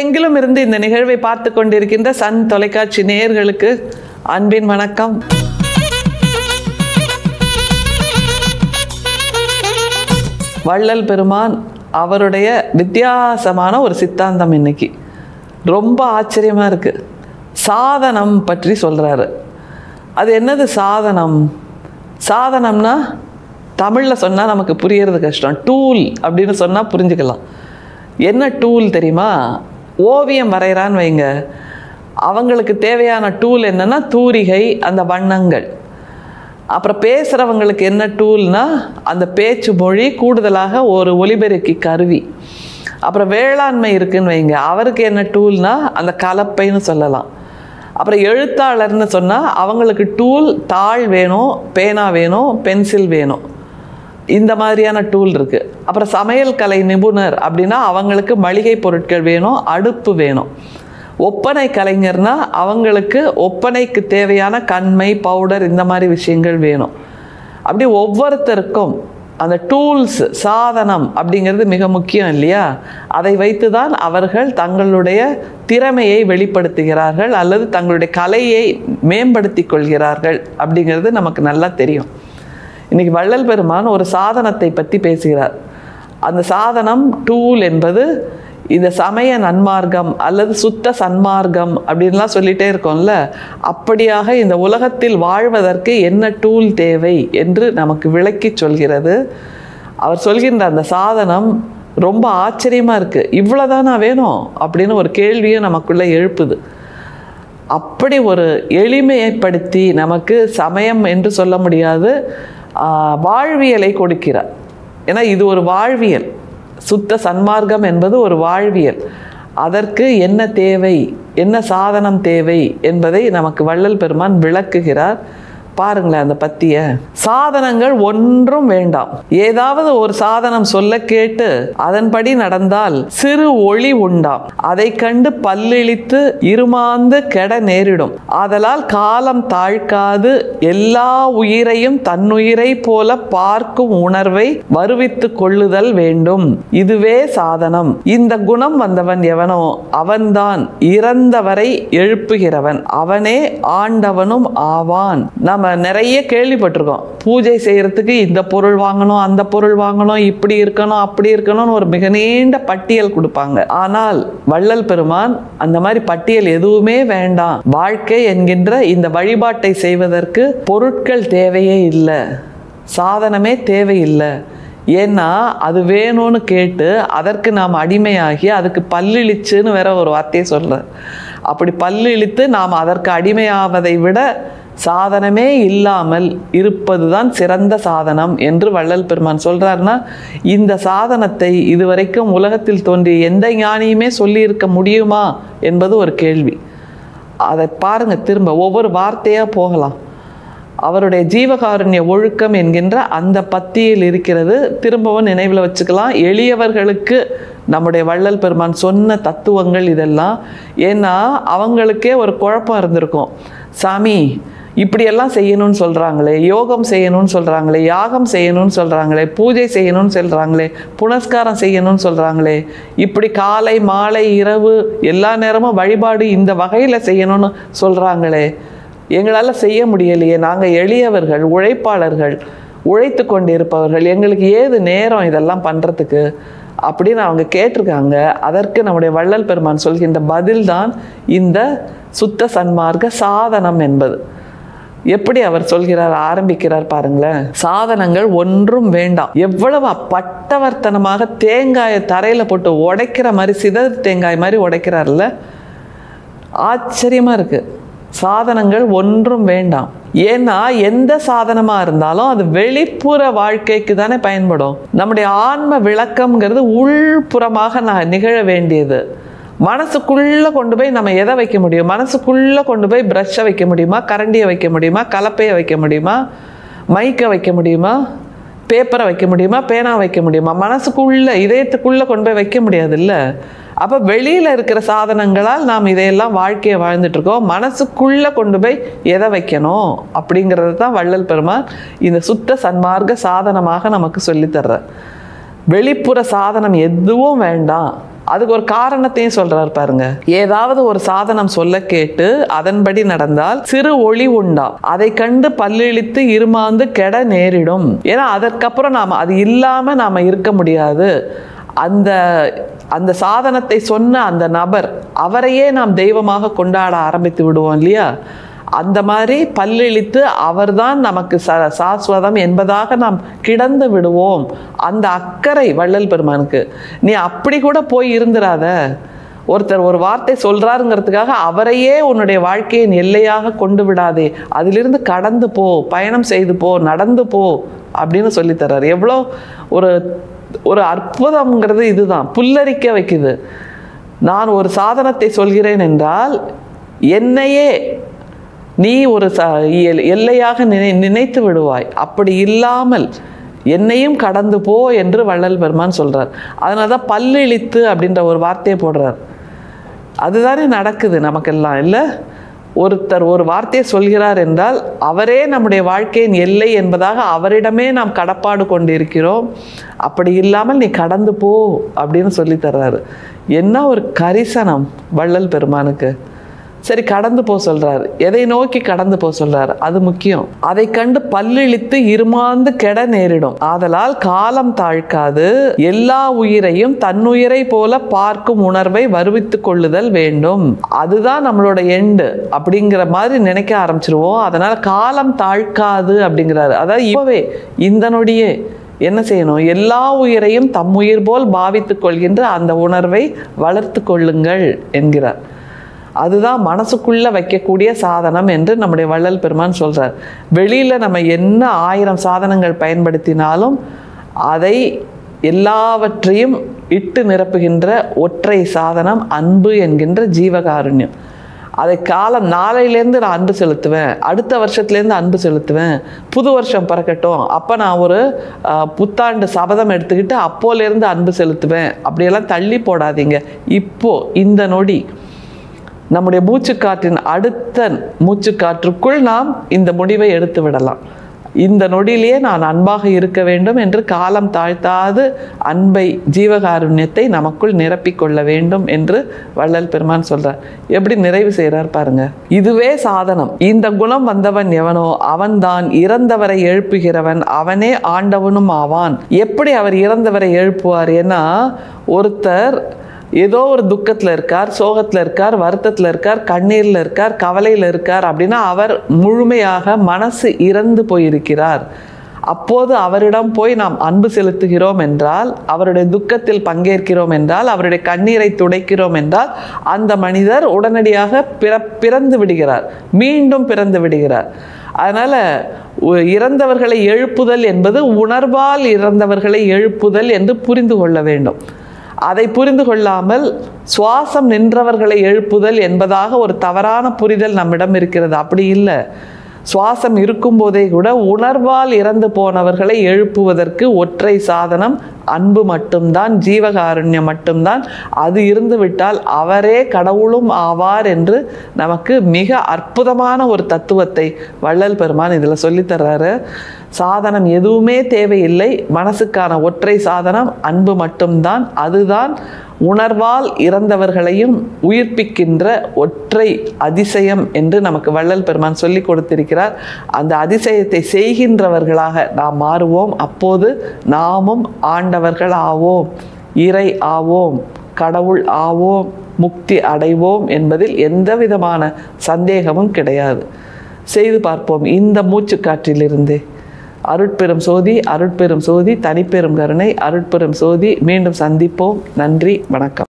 உலகெங்கிலும் இருந்து இந்த நிகழ்வை பார்த்து கொண்டிருக்கின்ற சன் தொலைக்காட்சி நேயர்களுக்கு அன்பின் வணக்கம். வள்ளல் பெருமான் அவருடைய வித்தியாசமான ஒரு சித்தாந்தம் இன்னைக்கு ரொம்ப ஆச்சரியமாக இருக்குது. சாதனம் பற்றி சொல்கிறாரு. அது என்னது சாதனம்? சாதனம்னா தமிழில் சொன்னால் நமக்கு புரியறது கஷ்டம். டூல் அப்படின்னு சொன்னால் புரிஞ்சுக்கலாம். என்ன டூல் தெரியுமா? ஓவியம் வரைகிறான்னு வைங்க, அவங்களுக்கு தேவையான டூல் என்னென்னா தூரிகை, அந்த வண்ணங்கள். அப்புறம் பேசுகிறவங்களுக்கு என்ன டூல்னா அந்த பேச்சு மொழி, கூடுதலாக ஒரு ஒலிபெருக்கி கருவி. அப்புறம் வேளாண்மை இருக்குன்னு வைங்க, அவருக்கு என்ன டூல்னா அந்த கலப்பைன்னு சொல்லலாம். அப்புறம் எழுத்தாளர்னு சொன்னால் அவங்களுக்கு டூல் தாள் வேணும், பேனா வேணும், பென்சில் வேணும், இந்த மாதிரியான டூல் இருக்குது. அப்புறம் சமையல் கலை நிபுணர் அப்படின்னா அவங்களுக்கு மளிகை பொருட்கள் வேணும், அடுப்பு வேணும். ஒப்பனை கலைஞர்னா அவங்களுக்கு ஒப்பனைக்கு தேவையான கண்மை, பவுடர், இந்த மாதிரி விஷயங்கள் வேணும். அப்படி ஒவ்வொருத்தருக்கும் அந்த டூல்ஸ், சாதனம் அப்படிங்கிறது மிக முக்கியம் இல்லையா? அதை வைத்து தான் அவர்கள் தங்களுடைய திறமையை வெளிப்படுத்துகிறார்கள் அல்லது தங்களுடைய கலையை மேம்படுத்தி கொள்கிறார்கள் அப்படிங்கிறது நமக்கு நல்லா தெரியும். இன்றைக்கி வள்ளல் பெருமான் ஒரு சாதனத்தை பற்றி பேசுகிறார். அந்த சாதனம் டூல் என்பது இந்த சமய நன்மார்க்கம் அல்லது சுத்த சன்மார்க்கம் அப்படின்லாம் சொல்லிகிட்டே இருக்கோம்ல, அப்படியாக இந்த உலகத்தில் வாழ்வதற்கு என்ன டூல் தேவை என்று நமக்கு விளக்கி சொல்கிறது. அவர் சொல்கின்ற அந்த சாதனம் ரொம்ப ஆச்சரியமாக இருக்குது. இவ்வளோதானா வேணும் அப்படின்னு ஒரு கேள்வியும் நமக்குள்ளே எழுப்புது. அப்படி ஒரு எளிமையைப்படுத்தி நமக்கு சமயம் என்று சொல்ல முடியாது, வாழ்வியலை கொடுக்கிறார். ஏன்னா இது ஒரு வாழ்வியல். சுத்த சன்மார்க்கம் என்பது ஒரு வாழ்வியல். அதற்கு என்ன தேவை, என்ன சாதனம் தேவை என்பதை நமக்கு வள்ளல் பெருமான் விளக்குகிறார். பாருங்களேன் அந்த பத்திய. சாதனங்கள் ஒன்றும் வேண்டாம். ஏதாவது ஒரு சாதனம் சொல்ல கேட்டு அதன்படி நடந்தால் சிறு ஒளி உண்டாம். அதை கண்டு பல்லிழித்து இருமாந்து கெட நேரிடும். ஆதலால் காலம் தாழ்க்காது எல்லா உயிரையும் தன்னுயிரை போல பார்க்கும் உணர்வை வருவித்து கொள்ளுதல் வேண்டும். இதுவே சாதனம். இந்த குணம் வந்தவன் எவனோ அவன்தான் இறந்தவரை எழுப்புகிறவன், அவனே ஆண்டவனும் ஆவான். நிறைய கேள்விப்பட்டிருக்கோம். பூஜை செய்யறதுக்கு இந்த பொருள் வாங்கணும், அந்த பொருள் வாங்கணும், இப்படி இருக்கணும், அப்படி இருக்கணும்னு ஒரு மிக நீண்ட பட்டியல் கொடுப்பாங்க. ஆனால் வள்ளல் பெருமான் அந்த மாதிரி பட்டியல் எதுவுமே வேண்டாம். வாழ்க்கை என்கின்ற இந்த வழிபாட்டை செய்வதற்கு பொருட்கள் தேவையே இல்லை, சாதனமே தேவையில்லை. ஏன்னா அது வேணும்னு கேட்டு அதற்கு நாம் அடிமையாகி அதுக்கு பல்லிழிச்சுன்னு வேற ஒரு வார்த்தையை சொல்ற. அப்படி பல்லிழித்து நாம் அதற்கு அடிமையாவதை விட சாதனமே இல்லாமல் இருப்பதுதான் சிறந்த சாதனம் என்று வள்ளல் பெருமான் சொல்றாருன்னா, இந்த சாதனத்தை இதுவரைக்கும் உலகத்தில் தோன்றிய எந்த ஞானியுமே சொல்லியிருக்க முடியுமா என்பது ஒரு கேள்வி. அதை பாருங்க, திரும்ப ஒவ்வொரு வார்த்தையா போகலாம். அவருடைய ஜீவகாருண்ய ஒழுக்கம் என்கின்ற அந்த பத்தியில் இருக்கிறது. திரும்பவும் நினைவில் வச்சுக்கலாம். எளியவர்களுக்கு நம்முடைய வள்ளல் பெருமான் சொன்ன தத்துவங்கள் இதெல்லாம். ஏன்னா அவங்களுக்கே ஒரு குழப்பம் இருந்திருக்கும். சாமி இப்படியெல்லாம் செய்யணும்னு சொல்கிறாங்களே, யோகம் செய்யணும்னு சொல்கிறாங்களே, யாகம் செய்யணும்னு சொல்கிறாங்களே, பூஜை செய்யணும்னு சொல்கிறாங்களே, புனஸ்காரம் செய்யணும்னு சொல்கிறாங்களே, இப்படி காலை மாலை இரவு எல்லா நேரமும் வழிபாடு இந்த வகையில் செய்யணும்னு சொல்கிறாங்களே, எங்களால் செய்ய முடியலையே, நாங்கள் எளியவர்கள், உழைப்பாளர்கள், உழைத்து கொண்டு இருப்பவர்கள், எங்களுக்கு ஏது நேரம் இதெல்லாம் பண்ணுறதுக்கு அப்படின்னு அவங்க கேட்டிருக்காங்க. அதற்கு நம்முடைய வள்ளல் பெருமான் சொல்கின்ற பதில்தான் இந்த சுத்த சன்மார்க்க சாதனம் என்பது. எப்படி அவர் சொல்கிறார், ஆரம்பிக்கிறார் பாருங்களேன். சாதனங்கள் ஒன்றும் வேண்டாம். எவ்வளவு பட்டவர்த்தனமாக தேங்காயை தரையில் போட்டு உடைக்கிற மாதிரி, சிதறு தேங்காய் மாதிரி உடைக்கிறார்ல, ஆச்சரியமாக இருக்குது. சாதனங்கள் ஒன்றும் வேண்டாம். ஏன்னா எந்த சாதனமாக இருந்தாலும் அது வெளிப்புற வாழ்க்கைக்கு தானே பயன்படும். நம்முடைய ஆன்ம விளக்கம்ங்கிறது உள்புறமாக நிகழ வேண்டியது. மனசுக்குள்ளே கொண்டு போய் நம்ம எதை வைக்க முடியும்? மனசுக்குள்ளே கொண்டு போய் ப்ரஷ்ஷை வைக்க முடியுமா, கரண்டியை வைக்க முடியுமா, கலப்பையை வைக்க முடியுமா, மைக்கை வைக்க முடியுமா, பேப்பரை வைக்க முடியுமா, பேனா வைக்க முடியுமா? மனசுக்குள்ளே, இதயத்துக்குள்ளே கொண்டு போய் வைக்க முடியாது இல்லை. அப்போ வெளியில் இருக்கிற சாதனங்களால் நாம் இதையெல்லாம் வாழ்க்கையை வாழ்ந்துட்டுருக்கோம். மனசுக்குள்ளே கொண்டு போய் எதை வைக்கணும் அப்படிங்கிறது தான் வள்ளல் பெருமான் இந்த சுத்த சன்மார்க்க சாதனமாக நமக்கு சொல்லித்தர்ற. வெளிப்புற சாதனம் எதுவும் வேண்டாம். அதுக்கு ஒரு காரணத்தையும் சொல்றார் பாருங்க. ஏதாவது ஒரு சாதனம் சொல்ல கேட்டு அதன்படி நடந்தால் சிறு ஒளி உண்டாம், அதை கண்டு பல்லிழித்து இருமாந்து கெட நேரிடும். ஏன்னா அதற்கப்புறம் நாம அது இல்லாம நாம இருக்க முடியாது. அந்த அந்த சாதனத்தை சொன்ன அந்த நபர், அவரையே நாம் தெய்வமாக கொண்டாட ஆரம்பித்து விடுவோம் இல்லையா? அந்த மாதிரி பல்லிழித்து அவர்தான் நமக்கு சாஸ்வதம் என்பதாக நாம் கிடந்து விடுவோம். அந்த அக்கறை வள்ளல் பெருமானுக்கு. நீ அப்படி கூட போய் இருந்துராத. ஒருத்தர் ஒரு வார்த்தை சொல்றாருங்கிறதுக்காக அவரையே உன்னுடைய வாழ்க்கையின் எல்லையாக கொண்டு விடாதே, அதிலிருந்து கடந்து போ, பயணம் செய்து போ, நடந்து போ அப்படின்னு சொல்லித்தர்றாரு. எவ்வளோ ஒரு ஒரு அற்புதம்ங்கிறது இதுதான். புல்லரிக்க வைக்குது. நான் ஒரு சாதனத்தை சொல்கிறேன் என்றால் என்னையே நீ ஒரு எல்லையாக நினைத்து விடுவாய். அப்படி இல்லாமல் என்னையும் கடந்து போ என்று வள்ளல் பெருமான் சொல்றார். அதனால தான் பல்லிழித்து அப்படின்ற ஒரு வார்த்தையை போடுறார். அதுதானே நடக்குது நமக்கெல்லாம் இல்லை? ஒருத்தர் ஒரு வார்த்தையை சொல்கிறார் என்றால் அவரே நம்முடைய வாழ்க்கையின் எல்லை என்பதாக அவரிடமே நாம் கடப்பாடு கொண்டிருக்கிறோம். அப்படி இல்லாமல் நீ கடந்து போ அப்படின்னு சொல்லி தர்றாரு. என்ன ஒரு கரிசனம் வள்ளல் பெருமானுக்கு. சரி, கடந்து போ சொல்றாரு. எதை நோக்கி கடந்து போ சொல்றாரு? அது முக்கியம். அதை கண்டு பல்லிழித்து இருமாந்து கெட நேரிடும். ஆதலால் காலம் தாழ்க்காது எல்லா உயிரையும் தன்னுயிரை போல பார்க்கும் உணர்வை வருவித்துக் கொள்ளுதல் வேண்டும். அதுதான் நம்மளோட எண்டு அப்படிங்கிற மாதிரி நினைக்க ஆரம்பிச்சிருவோம். அதனால காலம் தாழ்க்காது அப்படிங்கிறாரு. அதாவது இப்பவே இந்த நொடியே என்ன செய்யணும்? எல்லா உயிரையும் தம் உயிர் போல் பாவித்துக் கொள்கின்ற அந்த உணர்வை வளர்த்து கொள்ளுங்கள் என்கிறார். அதுதான் மனசுக்குள்ள வைக்கக்கூடிய சாதனம் என்று நம்முடைய வள்ளல் பெருமான் சொல்றார். வெளியில நம்ம என்ன 1000 சாதனங்கள் பயன்படுத்தினாலும் அதை எல்லாவற்றையும் இட்டு நிரப்புகின்ற ஒற்றை சாதனம் அன்பு என்கின்ற ஜீவகாருண்யம். அதை காலம் நாளையிலேருந்து நான் அன்பு செலுத்துவேன், அடுத்த வருஷத்துலேருந்து அன்பு செலுத்துவேன், புது வருஷம் பிறக்கட்டும் அப்போ நான் ஒரு புத்தாண்டு சபதம் எடுத்துக்கிட்டு அப்போலேருந்து அன்பு செலுத்துவேன் அப்படியெல்லாம் தள்ளி போடாதீங்க. இப்போ இந்த நொடி நம்முடைய மூச்சுக்காற்றின் அடுத்த மூச்சுக்காற்றுக்குள் நாம் இந்த முடிவை எடுத்து விடலாம். இந்த நொடியிலேயே நான் அன்பாக இருக்க வேண்டும் என்று காலம் தாழ்த்தாது அன்பை ஜீவகாருண்யத்தை நமக்குள் நிரப்பிக்கொள்ள வேண்டும் என்று வள்ளல் பெருமான் சொல்றார். எப்படி நிறைவு செய்கிறார் பாருங்க. இதுவே சாதனம். இந்த குணம் வந்தவன் எவனோ அவன்தான் இறந்தவரை எழுப்புகிறவன், அவனே ஆண்டவனும் ஆவான். எப்படி அவர் இறந்தவரை எழுப்புவார்? ஏன்னா ஒருத்தர் ஏதோ ஒரு துக்கத்தில் இருக்கார், சோகத்தில் இருக்கார், வருத்தத்தில் இருக்கார், கண்ணீரில் இருக்கார், கவலையில் இருக்கார் அப்படின்னா அவர் முழுமையாக மனசு இறந்து போயிருக்கிறார். அப்போது அவரிடம் போய் நாம் அன்பு செலுத்துகிறோம் என்றால், அவருடைய துக்கத்தில் பங்கேற்கிறோம் என்றால், அவருடைய கண்ணீரை துடைக்கிறோம் என்றால் அந்த மனிதர் உடனடியாக பிறந்து விடுகிறார், மீண்டும் பிறந்து விடுகிறார். அதனால் இறந்தவர்களை எழுப்புதல் என்பது உணர்வால் இறந்தவர்களை எழுப்புதல் என்று புரிந்து கொள்ள வேண்டும். அதை புரிந்து கொள்ளாமல் சுவாசம் நின்றவர்களை எழுப்புதல் என்பதாக ஒரு தவறான புரிதல் நம்மிடம் இருக்கிறது. அப்படி இல்லை. சுவாசம் இருக்கும்போதே கூட உணர்வால் இறந்து போனவர்களை எழுப்புவதற்கு ஒற்றை சாதனம் அன்பு மட்டும்தான், ஜீவகாருண்யம் மட்டும்தான். அது இருந்து விட்டால் அவரே கடவுளும் ஆவார் என்று நமக்கு மிக அற்புதமான ஒரு தத்துவத்தை வள்ளல் பெருமான் இதில் சொல்லித்தர்றாரு. சாதனம் எதுவுமே தேவையில்லை, மனசுக்கான ஒற்றை சாதனம் அன்பு மட்டும்தான். அதுதான் உணர்வால் இறந்தவர்களையும் உயிர்ப்பிக்கின்ற ஒற்றை அதிசயம் என்று நமக்கு வள்ளல் பெருமான் சொல்லி கொடுத்திருக்கிறார். அந்த அதிசயத்தை செய்கின்றவர்களாக நாம் மாறுவோம். அப்போது நாமும் ஆண்டவர்கள் ஆவோம், இறை ஆவோம், கடவுள் ஆவோம், முக்தி அடைவோம் என்பதில் எந்த விதமான சந்தேகமும் கிடையாது. செய்து பார்ப்போம் இந்த மூச்சுக்காற்றிலிருந்தே. அருட்பெரும் சோதி, அருட்பெரும் சோதி, தனிப்பெரும் கருணை, அருட்பெரும் சோதி. மீண்டும் சந்திப்போம். நன்றி, வணக்கம்.